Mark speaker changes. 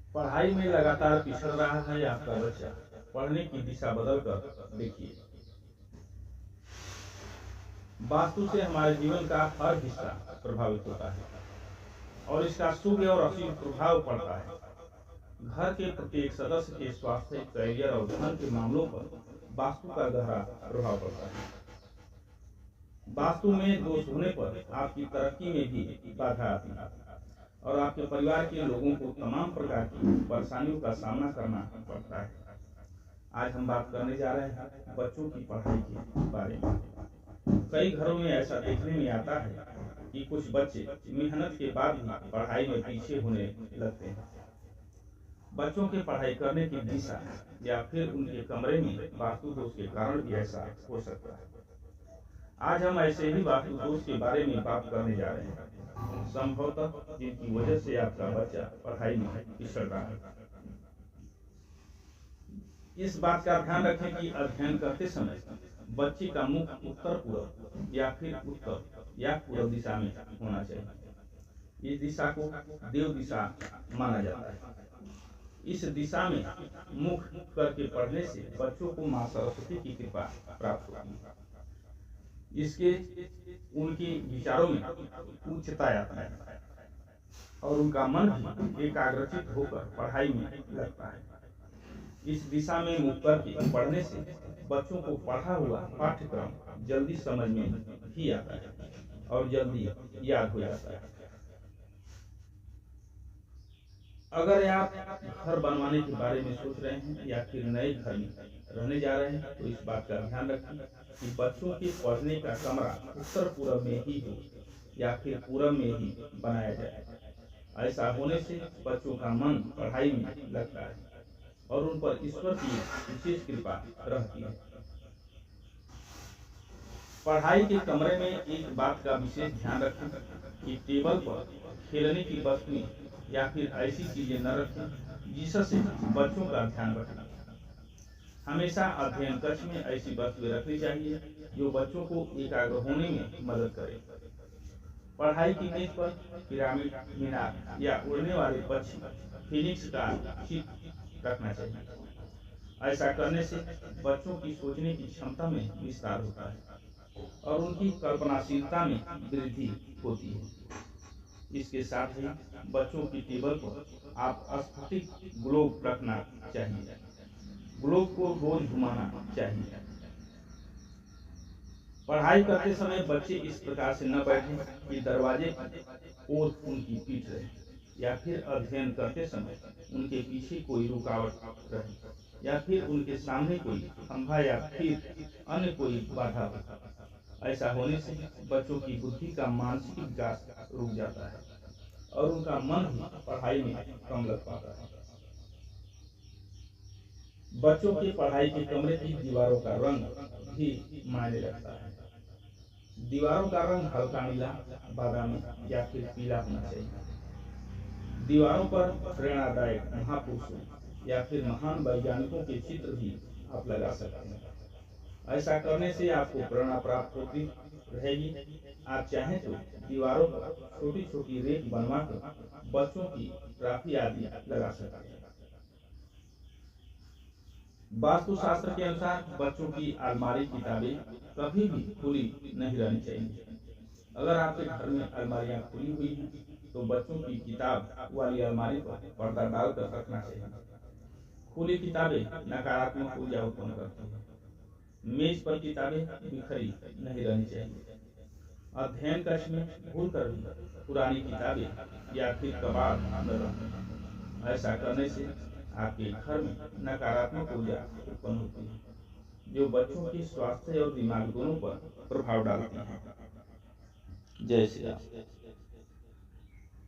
Speaker 1: पढ़ाई में लगातार पिछड़ रहा है आपका बच्चा, पढ़ने की दिशा बदल कर देखिए। वास्तु से हमारे जीवन का हर हिस्सा प्रभावित होता है और इसका शुभ और अशुभ प्रभाव पड़ता है। घर के प्रत्येक सदस्य के स्वास्थ्य, करियर और धन के मामलों पर वास्तु का गहरा प्रभाव पड़ता है। वास्तु में दोष होने पर आपकी तरक्की में भी बाधा आती है और आपके परिवार के लोगों को तमाम प्रकार की परेशानियों का सामना करना पड़ता है। आज हम बात करने जा रहे हैं बच्चों की पढ़ाई के बारे में। कई घरों में ऐसा देखने में आता है कि कुछ बच्चे मेहनत के बाद भी पढ़ाई में पीछे होने लगते हैं। बच्चों के पढ़ाई करने की दिशा या फिर उनके कमरे में वास्तु दोष के कारण भी ऐसा हो सकता है। आज हम ऐसे ही वास्तु दोष के बारे में बात करने जा रहे हैं, संभवतः जिनकी वजह से आपका बच्चा पढ़ाई में पिछड़ रहा है। इस बात का ध्यान रखें कि अध्ययन करते समय बच्चे का मुख उत्तर पूर्व या फिर उत्तर या पूर्व दिशा में होना चाहिए। इस दिशा को देव दिशा माना जाता है। इस दिशा में मुख करके पढ़ने से बच्चों को मां सरस्वती की कृपा प्राप्त होती है। इसके उनके विचारों में उच्चता आता है और उनका मन भी एकाग्रचित होकर पढ़ाई में लगता है। इस दिशा में मुख करके पढ़ने से बच्चों को पढ़ा हुआ पाठ्यक्रम जल्दी समझ में भी आता है और जल्दी याद हो जाता है। अगर आप घर बनवाने के बारे में सोच रहे हैं या फिर नए घर में रहने जा रहे हैं तो इस बात का ध्यान रखें कि बच्चों के पढ़ने का कमरा उत्तर पूर्व में ही हो या फिर पूर्व में ही बनाया जाए। ऐसा होने से बच्चों का मन पढ़ाई में लगता है और उन पर ईश्वर की विशेष कृपा रहती है। पढ़ाई के कमरे में एक बात का विशेष ध्यान रखें कि टेबल पर खेलने की वस्तुएं या फिर ऐसी चीजें न रखें जिससे बच्चों का ध्यान रखें। हमेशा अध्ययन कक्ष में ऐसी वस्तुएं रखनी चाहिए जो बच्चों को एकाग्र होने में मदद करे। पढ़ाई की मेज पर पिरामिड, मीनार या उड़ने वाले पक्षी, फिनिक्स का चित्र रखना चाहिए। ऐसा करने से बच्चों की सोचने की क्षमता में विस्तार होता है और उनकी कल्पनाशीलता में वृद्धि होती है। इसके साथ ही बच्चों की टेबल पर आप स्फटिक ग्लोब रखना चाहिए। ग्लोब को रोज घुमाना चाहिए। पढ़ाई करते समय बच्चे इस प्रकार से न बैठें कि दरवाजे और उनकी पीठ रहे या फिर अध्ययन करते समय उनके पीछे कोई रुकावट रहे या फिर उनके सामने कोई खंभा या फिर अन्य कोई बाधा हो। ऐसा होने से बच्चों की बुद्धि का मानसिक विकास रुक जाता है और उनका मन भी पढ़ाई में कम लग पाता है। बच्चों के पढ़ाई के कमरे की दीवारों का रंग भी मायने रखता है। दीवारों का रंग हल्का नीला, बादामी या फिर पीला होना चाहिए। दीवारों पर प्रेरणादायक महापुरुषों या फिर महान वैज्ञानिकों के चित्र भी आप लगा सकते हैं। ऐसा करने से आपको प्रेरणा प्राप्त होती रहेगी। आप चाहें तो दीवारों पर छोटी छोटी रेख बनवाकर बच्चों की ट्रॉफी आदि लगा सकते हैं। वास्तुशास्त्र के अनुसार बच्चों की अलमारी किताबें कभी भी खुली नहीं रहनी चाहिए। अगर आपके घर में अलमारियां खुली हुई हैं तो बच्चों की किताब वाली अलमारी पर पर्दा डालकर रखना चाहिए। खुली किताबें नकारात्मक ऊर्जा उत्पन्न करती हैं। मेज पर किताबें बिखरी नहीं रहनी चाहिए। अध्ययन कक्ष में भूलकर भी पुरानी किताबें या फिर कबाड़ न रखें। ऐसा करने से आपके घर में नकारात्मक ऊर्जा उत्पन्न होती है जो बच्चों के स्वास्थ्य और दिमाग दोनों पर प्रभाव डालती है। जय श्री राम।